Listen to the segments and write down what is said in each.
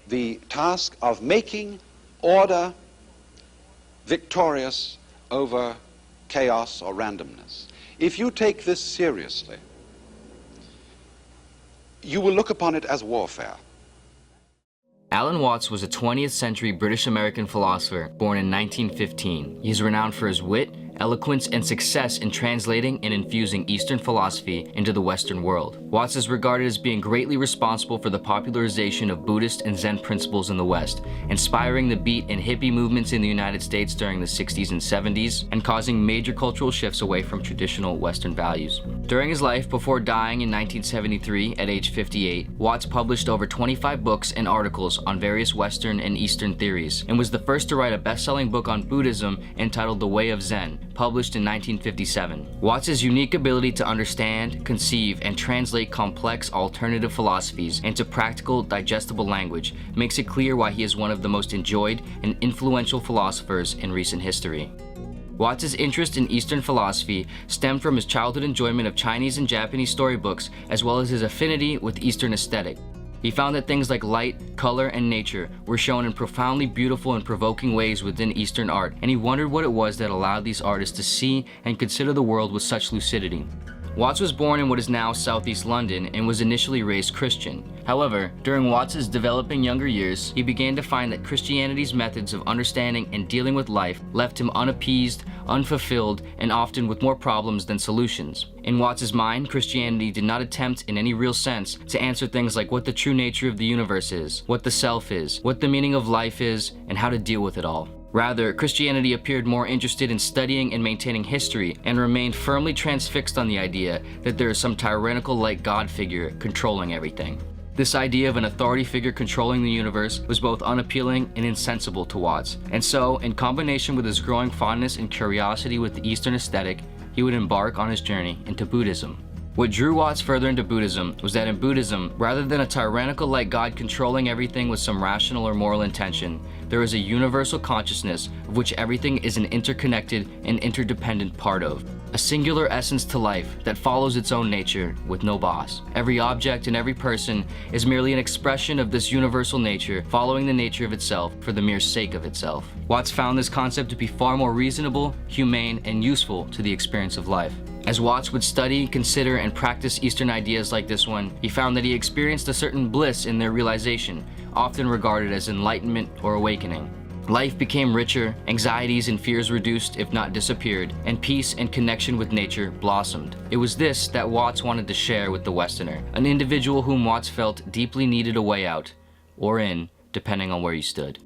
the task of making order victorious over chaos or randomness. If you take this seriously, you will look upon it as warfare. Alan Watts was a 20th century British-American philosopher born in 1915. He is renowned for his wit, eloquence, and success in translating and infusing Eastern philosophy into the Western world. Watts is regarded as being greatly responsible for the popularization of Buddhist and Zen principles in the West, inspiring the beat and hippie movements in the United States during the 60s and 70s, and causing major cultural shifts away from traditional Western values. During his life, before dying in 1973 at age 58, Watts published over 25 books and articles on various Western and Eastern theories, and was the first to write a best-selling book on Buddhism entitled The Way of Zen, published in 1957. Watts' unique ability to understand, conceive, and translate complex alternative philosophies into practical, digestible language makes it clear why he is one of the most enjoyed and influential philosophers in recent history. Watts' interest in Eastern philosophy stemmed from his childhood enjoyment of Chinese and Japanese storybooks, as well as his affinity with Eastern aesthetic. He found that things like light, color, and nature were shown in profoundly beautiful and provoking ways within Eastern art, and he wondered what it was that allowed these artists to see and consider the world with such lucidity. Watts was born in what is now southeast London and was initially raised Christian. However, during Watts' developing younger years, he began to find that Christianity's methods of understanding and dealing with life left him unappeased, unfulfilled, and often with more problems than solutions. In Watts' mind, Christianity did not attempt in any real sense to answer things like what the true nature of the universe is, what the self is, what the meaning of life is, and how to deal with it all. Rather, Christianity appeared more interested in studying and maintaining history and remained firmly transfixed on the idea that there is some tyrannical-like God figure controlling everything. This idea of an authority figure controlling the universe was both unappealing and insensible to Watts, and so, in combination with his growing fondness and curiosity with the Eastern aesthetic, he would embark on his journey into Buddhism. What drew Watts further into Buddhism was that in Buddhism, rather than a tyrannical-like God controlling everything with some rational or moral intention, there is a universal consciousness of which everything is an interconnected and interdependent part of. A singular essence to life that follows its own nature with no boss. Every object and every person is merely an expression of this universal nature following the nature of itself for the mere sake of itself. Watts found this concept to be far more reasonable, humane, and useful to the experience of life. As Watts would study, consider, and practice Eastern ideas like this one, he found that he experienced a certain bliss in their realization, often regarded as enlightenment or awakening. Life became richer, anxieties and fears reduced if not disappeared, and peace and connection with nature blossomed. It was this that Watts wanted to share with the Westerner, an individual whom Watts felt deeply needed a way out, or in, depending on where you stood.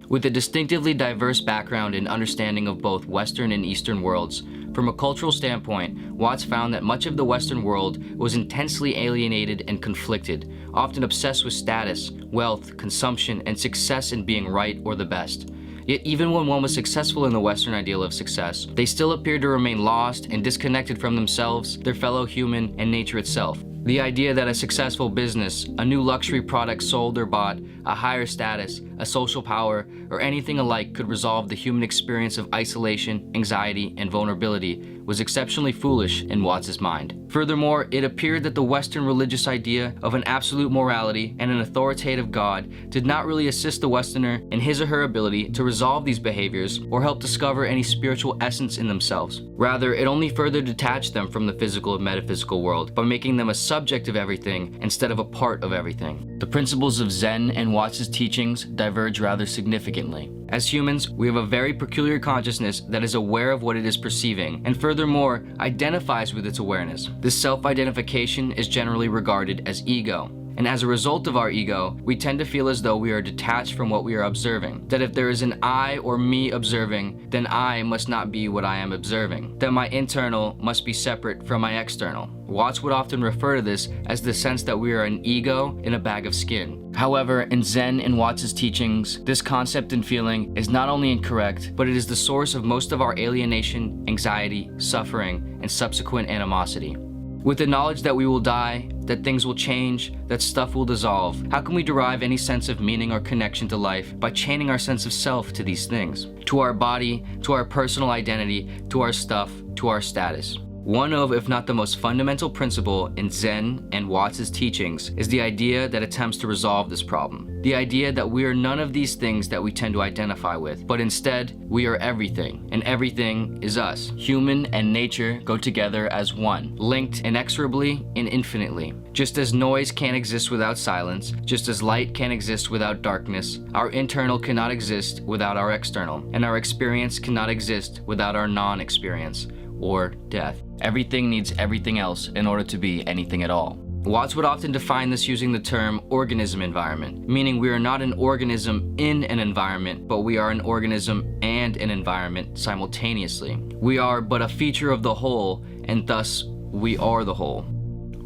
With a distinctively diverse background and understanding of both Western and Eastern worlds, from a cultural standpoint, Watts found that much of the Western world was intensely alienated and conflicted, often obsessed with status, wealth, consumption, and success in being right or the best. Yet even when one was successful in the Western ideal of success, they still appeared to remain lost and disconnected from themselves, their fellow human, and nature itself. The idea that a successful business, a new luxury product sold or bought, a higher status, a social power, or anything alike could resolve the human experience of isolation, anxiety, and vulnerability was exceptionally foolish in Watts' mind. Furthermore, it appeared that the Western religious idea of an absolute morality and an authoritative God did not really assist the Westerner in his or her ability to resolve these behaviors or help discover any spiritual essence in themselves. Rather, it only further detached them from the physical and metaphysical world by making them a subject of everything instead of a part of everything. The principles of Zen and Watts' teachings diverge rather significantly. As humans, we have a very peculiar consciousness that is aware of what it is perceiving, and furthermore, identifies with its awareness. This self-identification is generally regarded as ego. And as a result of our ego, we tend to feel as though we are detached from what we are observing. That if there is an I or me observing, then I must not be what I am observing. That my internal must be separate from my external. Watts would often refer to this as the sense that we are an ego in a bag of skin. However, in Zen and Watts' teachings, this concept and feeling is not only incorrect, but it is the source of most of our alienation, anxiety, suffering, and subsequent animosity. With the knowledge that we will die, that things will change, that stuff will dissolve, how can we derive any sense of meaning or connection to life by chaining our sense of self to these things? To our body, to our personal identity, to our stuff, to our status. One of, if not the most fundamental principle in Zen and Watts' teachings is the idea that attempts to resolve this problem. The idea that we are none of these things that we tend to identify with, but instead, we are everything, and everything is us. Human and nature go together as one, linked inexorably and infinitely. Just as noise can't exist without silence, just as light can't exist without darkness, our internal cannot exist without our external, and our experience cannot exist without our non-experience, or death. Everything needs everything else in order to be anything at all. Watts would often define this using the term organism environment, meaning we are not an organism in an environment, but we are an organism and an environment simultaneously. We are but a feature of the whole, and thus we are the whole.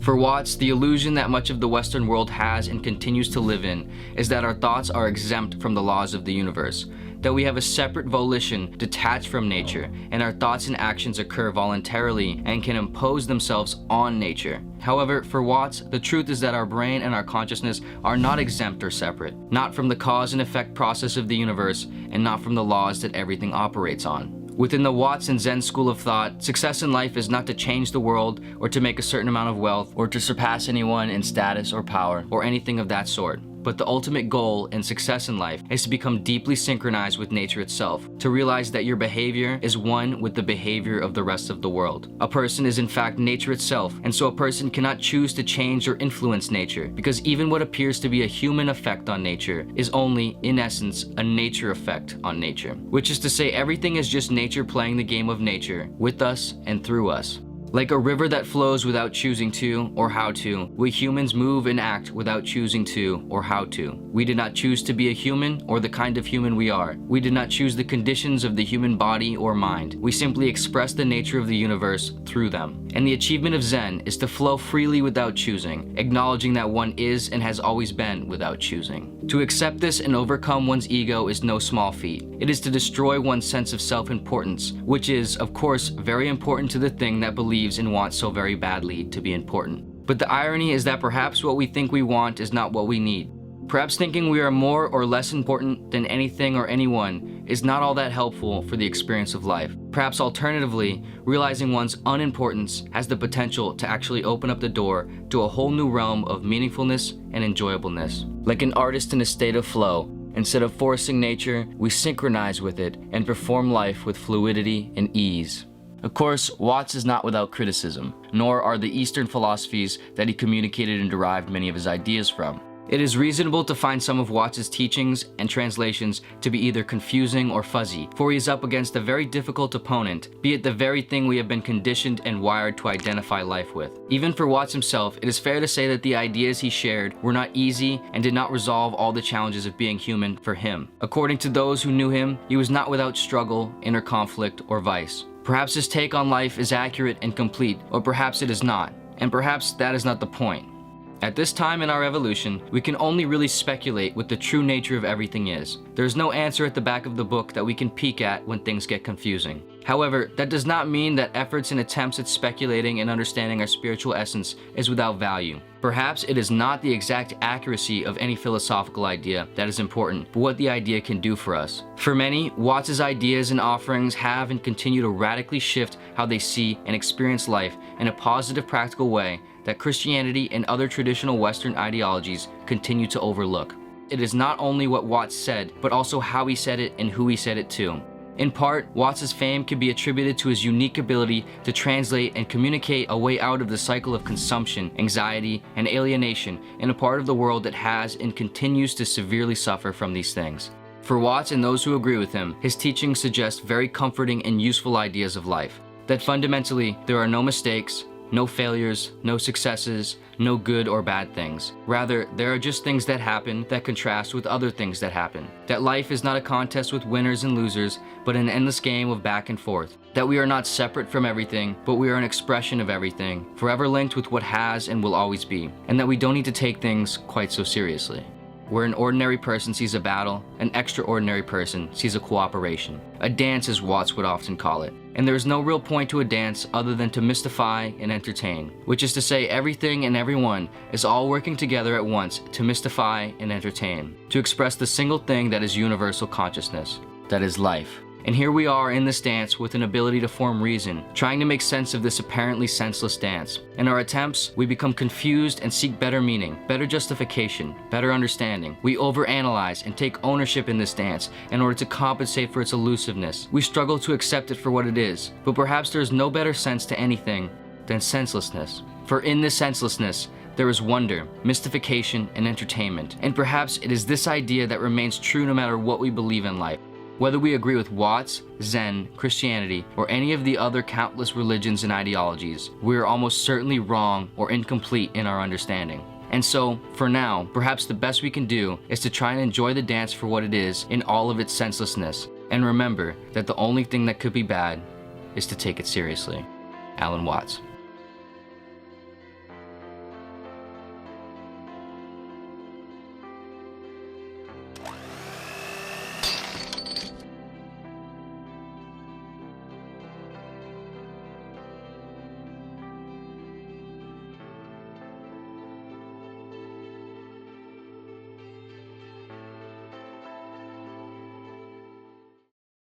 For Watts, the illusion that much of the Western world has and continues to live in is that our thoughts are exempt from the laws of the universe, that we have a separate volition detached from nature, and our thoughts and actions occur voluntarily and can impose themselves on nature. However, for Watts, the truth is that our brain and our consciousness are not exempt or separate, not from the cause and effect process of the universe, and not from the laws that everything operates on. Within the Watts and Zen school of thought, success in life is not to change the world or to make a certain amount of wealth or to surpass anyone in status or power or anything of that sort. But the ultimate goal and success in life is to become deeply synchronized with nature itself, to realize that your behavior is one with the behavior of the rest of the world. A person is in fact nature itself, and so a person cannot choose to change or influence nature, because even what appears to be a human effect on nature is only, in essence, a nature effect on nature. Which is to say, everything is just nature playing the game of nature, with us and through us. Like a river that flows without choosing to or how to, we humans move and act without choosing to or how to. We did not choose to be a human or the kind of human we are. We did not choose the conditions of the human body or mind. We simply express the nature of the universe through them. And the achievement of Zen is to flow freely without choosing, acknowledging that one is and has always been without choosing. To accept this and overcome one's ego is no small feat. It is to destroy one's sense of self-importance, which is, of course, very important to the thing that believes and wants so very badly to be important. But the irony is that perhaps what we think we want is not what we need. Perhaps thinking we are more or less important than anything or anyone is not all that helpful for the experience of life. Perhaps alternatively, realizing one's unimportance has the potential to actually open up the door to a whole new realm of meaningfulness and enjoyableness. Like an artist in a state of flow, instead of forcing nature, we synchronize with it and perform life with fluidity and ease. Of course, Watts is not without criticism, nor are the Eastern philosophies that he communicated and derived many of his ideas from. It is reasonable to find some of Watts' teachings and translations to be either confusing or fuzzy, for he is up against a very difficult opponent, be it the very thing we have been conditioned and wired to identify life with. Even for Watts himself, it is fair to say that the ideas he shared were not easy and did not resolve all the challenges of being human for him. According to those who knew him, he was not without struggle, inner conflict, or vice. Perhaps his take on life is accurate and complete, or perhaps it is not, and perhaps that is not the point. At this time in our evolution, we can only really speculate what the true nature of everything is. There is no answer at the back of the book that we can peek at when things get confusing. However, that does not mean that efforts and attempts at speculating and understanding our spiritual essence is without value. Perhaps it is not the exact accuracy of any philosophical idea that is important, but what the idea can do for us. For many, Watts' ideas and offerings have and continue to radically shift how they see and experience life in a positive, practical way that Christianity and other traditional Western ideologies continue to overlook. It is not only what Watts said, but also how he said it and who he said it to. In part, Watts' fame can be attributed to his unique ability to translate and communicate a way out of the cycle of consumption, anxiety, and alienation in a part of the world that has and continues to severely suffer from these things. For Watts and those who agree with him, his teachings suggest very comforting and useful ideas of life. That fundamentally, there are no mistakes, no failures, no successes, no good or bad things. Rather, there are just things that happen that contrast with other things that happen. That life is not a contest with winners and losers, but an endless game of back and forth. That we are not separate from everything, but we are an expression of everything, forever linked with what has and will always be. And that we don't need to take things quite so seriously. Where an ordinary person sees a battle, an extraordinary person sees a cooperation. A dance, as Watts would often call it. And there is no real point to a dance other than to mystify and entertain, which is to say everything and everyone is all working together at once to mystify and entertain, to express the single thing that is universal consciousness, that is life. And here we are in this dance with an ability to form reason, trying to make sense of this apparently senseless dance. In our attempts, we become confused and seek better meaning, better justification, better understanding. We overanalyze and take ownership in this dance in order to compensate for its elusiveness. We struggle to accept it for what it is, but perhaps there is no better sense to anything than senselessness. For in this senselessness, there is wonder, mystification, and entertainment. And perhaps it is this idea that remains true no matter what we believe in life. Whether we agree with Watts, Zen, Christianity, or any of the other countless religions and ideologies, we are almost certainly wrong or incomplete in our understanding. And so, for now, perhaps the best we can do is to try and enjoy the dance for what it is in all of its senselessness. And remember that the only thing that could be bad is to take it seriously. Alan Watts.